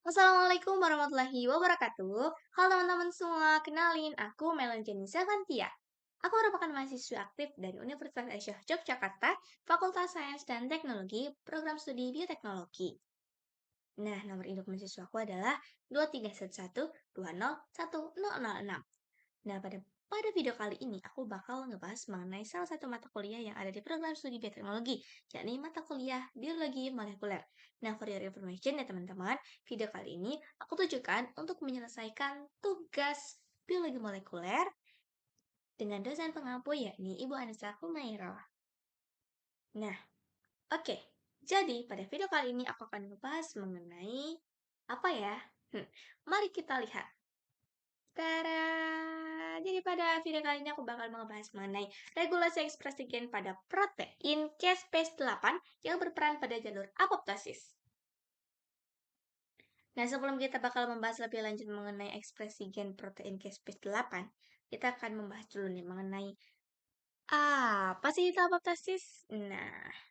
Assalamualaikum warahmatullahi wabarakatuh. Halo teman-teman semua, kenalin aku Melon Jenny Savantia. Aku merupakan mahasiswa aktif dari Universitas Aisyah Yogyakarta, Fakultas Sains dan Teknologi, Program Studi Bioteknologi. Nah, nomor induk mahasiswa aku adalah 2311201006. Nah, pada video kali ini aku bakal ngebahas mengenai salah satu mata kuliah yang ada di program studi bioteknologi, yakni mata kuliah biologi molekuler. Nah, for your information ya teman-teman, video kali ini aku tujukan untuk menyelesaikan tugas biologi molekuler dengan dosen pengampu yakni Ibu Anissa Humaira. Nah, oke. Jadi, pada video kali ini aku akan ngebahas mengenai apa ya? Mari kita lihat. Tada! Jadi pada video kali ini aku bakal membahas mengenai regulasi ekspresi gen pada protein caspase 8 yang berperan pada jalur apoptosis. Nah, sebelum kita bakal membahas lebih lanjut mengenai ekspresi gen protein caspase 8, kita akan membahas dulu nih mengenai apa sih itu apoptosis? Nah,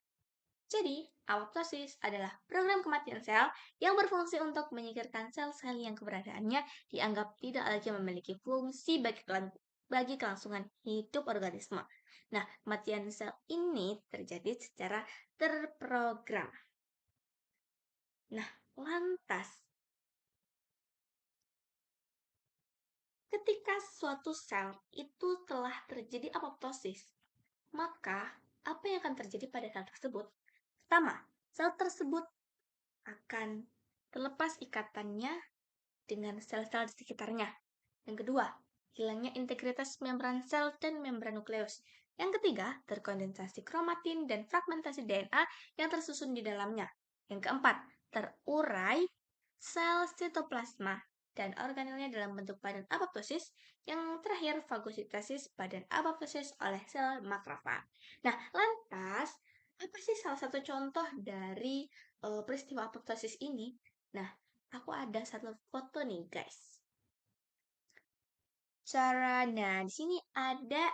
jadi, apoptosis adalah program kematian sel yang berfungsi untuk menyingkirkan sel-sel yang keberadaannya dianggap tidak lagi memiliki fungsi bagi kelangsungan hidup organisme. Nah, kematian sel ini terjadi secara terprogram. Nah, lantas, ketika suatu sel itu telah terjadi apoptosis, maka apa yang akan terjadi pada sel tersebut? Pertama, sel tersebut akan terlepas ikatannya dengan sel-sel di sekitarnya. Yang kedua, hilangnya integritas membran sel dan membran nukleus. Yang ketiga, terkondensasi kromatin dan fragmentasi DNA yang tersusun di dalamnya. Yang keempat, terurai sel sitoplasma dan organelnya dalam bentuk badan apoptosis. Yang terakhir, fagositosis badan apoptosis oleh sel makrofag. Nah, lantas, apa sih salah satu contoh dari peristiwa apoptosis ini? Nah, aku ada satu foto nih, guys. Nah, di sini ada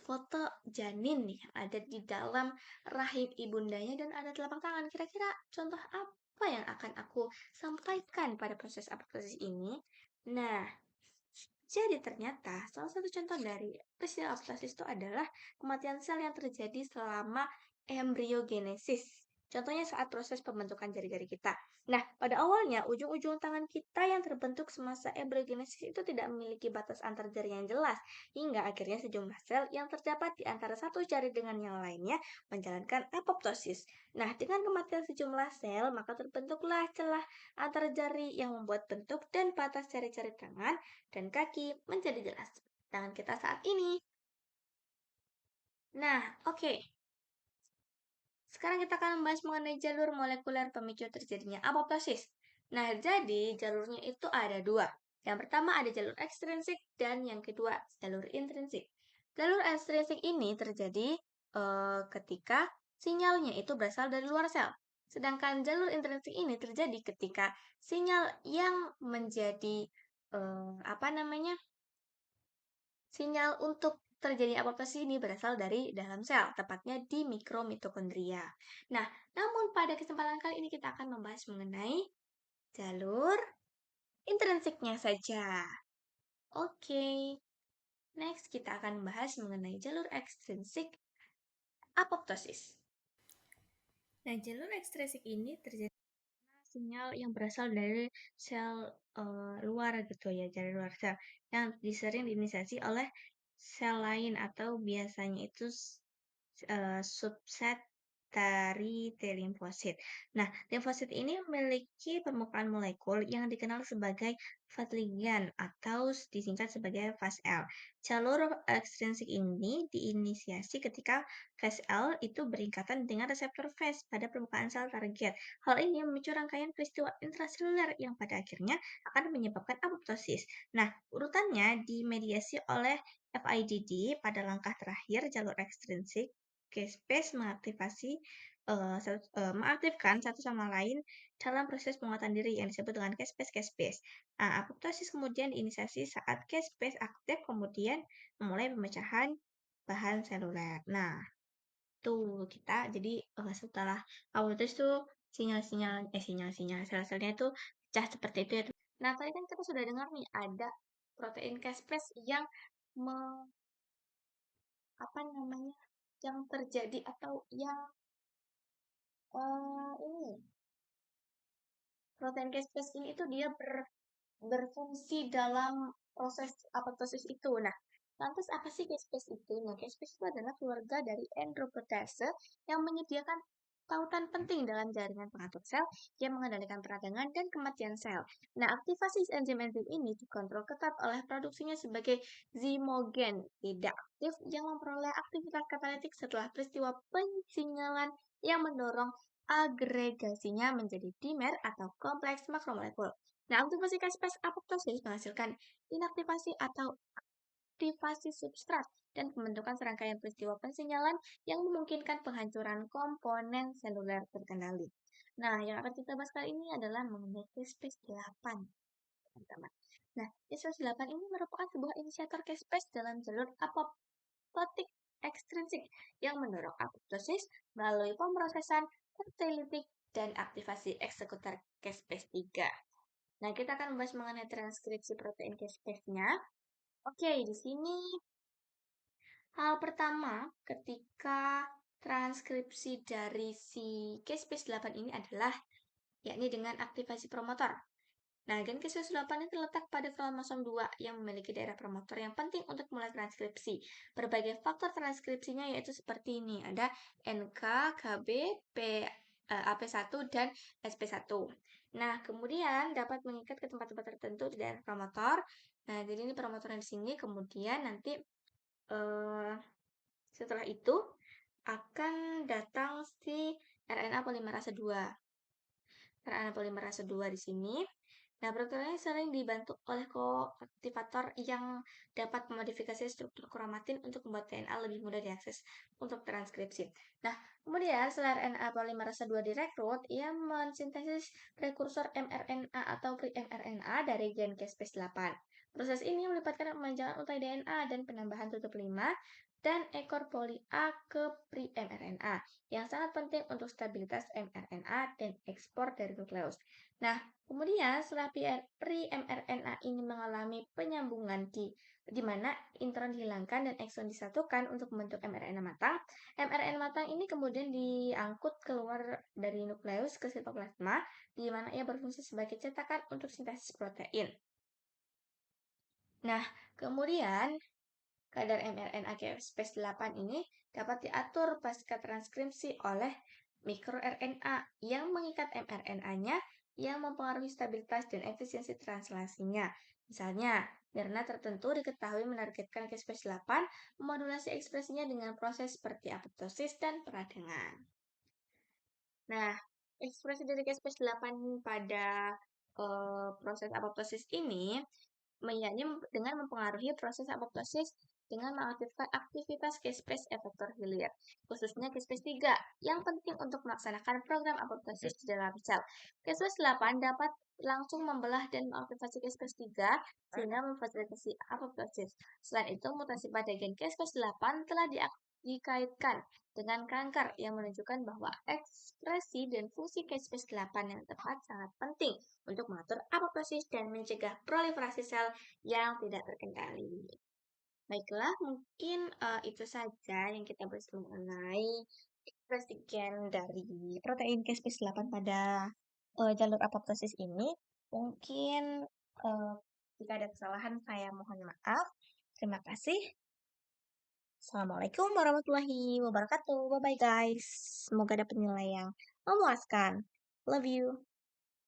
foto janin nih yang ada di dalam rahim ibundanya dan ada telapak tangan. Kira-kira contoh apa yang akan aku sampaikan pada proses apoptosis ini? Nah, jadi ternyata salah satu contoh dari peristiwa apoptosis itu adalah kematian sel yang terjadi selama embriogenesis. Contohnya saat proses pembentukan jari-jari kita. Nah, pada awalnya ujung-ujung tangan kita yang terbentuk semasa embriogenesis itu tidak memiliki batas antar jari yang jelas, hingga akhirnya sejumlah sel yang terdapat di antara satu jari dengan yang lainnya menjalankan apoptosis. Nah, dengan kematian sejumlah sel, maka terbentuklah celah antar jari yang membuat bentuk dan batas jari-jari tangan dan kaki menjadi jelas. Tangan kita saat ini. Nah, oke. Sekarang kita akan membahas mengenai jalur molekuler pemicu terjadinya apoptosis. Nah, jadi jalurnya itu ada dua. Yang pertama ada jalur ekstrinsik dan yang kedua jalur intrinsik. Jalur ekstrinsik ini terjadi ketika sinyalnya itu berasal dari luar sel. Sedangkan jalur intrinsik ini terjadi ketika sinyal yang menjadi apa namanya? Sinyal untuk terjadi apoptosis ini berasal dari dalam sel, tepatnya di mikromitokondria. Nah, namun pada kesempatan kali ini kita akan membahas mengenai jalur intrinsiknya saja. Oke, next kita akan membahas mengenai jalur ekstrinsik apoptosis. Nah, jalur ekstrinsik ini terjadi sinyal yang berasal dari sel luar gitu ya, dari luar sel yang disering diinisiasi oleh sel lain atau biasanya itu subset dari T limfosit. Nah, limfosit ini memiliki permukaan molekul yang dikenal sebagai fas ligand atau disingkat sebagai fas L. Jalur ekstrinsik ini diinisiasi ketika fas L itu beringkatan dengan reseptor fas pada permukaan sel target. Hal ini memicu rangkaian peristiwa intraseluler yang pada akhirnya akan menyebabkan apoptosis. Nah, urutannya dimediasi oleh FIDD pada langkah terakhir jalur ekstrinsik. Caspase mengaktifkan satu sama lain dalam proses penguatan diri yang disebut dengan caspase-caspase. Nah, apoptosis kemudian diinisiasi saat caspase aktif kemudian memulai pemecahan bahan seluler. Nah, tuh kita jadi setelah apoptosis tuh sinyal-sinyal sel-selnya itu pecah seperti itu ya. Nah, tadi kan kita sudah dengar nih ada protein caspase yang apa namanya? Yang terjadi atau yang ini protein caspase ini itu dia berfungsi dalam proses apoptosis itu. Nah, lantas apa sih caspase itu? Nah, caspase itu adalah keluarga dari endoprotease yang menyediakan tautan penting dalam jaringan pengatur sel yang mengendalikan peradangan dan kematian sel. Nah, aktivasi enzim-enzim ini dikontrol ketat oleh produksinya sebagai zymogen tidak aktif yang memperoleh aktivitas katalitik setelah peristiwa pensinyalan yang mendorong agregasinya menjadi dimer atau kompleks makromolekul. Nah, aktivasi caspase apoptosis menghasilkan inaktivasi atau aktivasi substrat dan pembentukan serangkaian peristiwa pensinyalan yang memungkinkan penghancuran komponen seluler terkendali. Nah, yang akan kita bahas kali ini adalah mengenai caspase 8, teman-teman. Nah, caspase 8 ini merupakan sebuah inisiator caspase dalam jalur apoptotik ekstrinsik yang mendorong apoptosis melalui pemrosesan tertelitik dan aktivasi eksekutor caspase 3. Nah, kita akan membahas mengenai transkripsi protein caspase-nya. Oke, di sini hal pertama ketika transkripsi dari si caspase 8 ini adalah yakni dengan aktivasi promotor. Nah, gen caspase 8 ini terletak pada kromosom 2 yang memiliki daerah promotor yang penting untuk mulai transkripsi. Berbagai faktor transkripsinya yaitu seperti ini. Ada NK, KB, AP1, dan SP1. Nah, kemudian dapat mengikat ke tempat-tempat tertentu di daerah promotor. Nah, jadi ini promotornya di sini. Kemudian nanti setelah itu akan datang si RNA polimerase 2. RNA polimerase 2 di sini. Nah, protein ini sering dibantu oleh koaktivator yang dapat memodifikasi struktur kromatin untuk membuat DNA lebih mudah diakses untuk transkripsi. Nah, kemudian setelah RNA polimerase 2 direkrut, ia mensintesis prekursor mRNA atau pre-mRNA dari gen caspase 8. Proses ini melibatkan pemanjangan utai DNA dan penambahan tutup 5 dan ekor poli A ke pre-mRNA yang sangat penting untuk stabilitas mRNA dan ekspor dari nukleus. Nah, kemudian setelah pre-mRNA ini mengalami penyambungan di mana intron dihilangkan dan ekson disatukan untuk membentuk mRNA matang. mRNA matang ini kemudian diangkut keluar dari nukleus ke sitoplasma, di mana ia berfungsi sebagai cetakan untuk sintesis protein. Nah, kemudian kadar mRNA caspase 8 ini dapat diatur pasca transkripsi oleh mikroRNA yang mengikat mRNA-nya yang mempengaruhi stabilitas dan efisiensi translasinya. Misalnya, RNA tertentu diketahui menargetkan caspase 8 memodulasi ekspresinya dengan proses seperti apoptosis dan peradangan. Nah, ekspresi dari caspase 8 pada proses apoptosis ini yakni dengan mempengaruhi proses apoptosis dengan mengaktifkan aktivitas caspase efektor hilir, khususnya caspase 3, yang penting untuk melaksanakan program apoptosis di dalam sel. Caspase 8 dapat langsung membelah dan mengaktifasi caspase 3 sehingga memfasilitasi apoptosis. Selain itu, mutasi pada gen caspase 8 telah dikaitkan dengan kanker yang menunjukkan bahwa ekspresi dan fungsi caspase 8 yang tepat sangat penting untuk mengatur apoptosis dan mencegah proliferasi sel yang tidak terkendali. Baiklah, mungkin itu saja yang kita bahas mengenai ekspresi gen dari protein caspase 8 pada jalur apoptosis ini. Mungkin jika ada kesalahan saya mohon maaf. Terima kasih. Assalamualaikum warahmatullahi wabarakatuh. Bye-bye guys. Semoga dapat nilai yang memuaskan. Love you.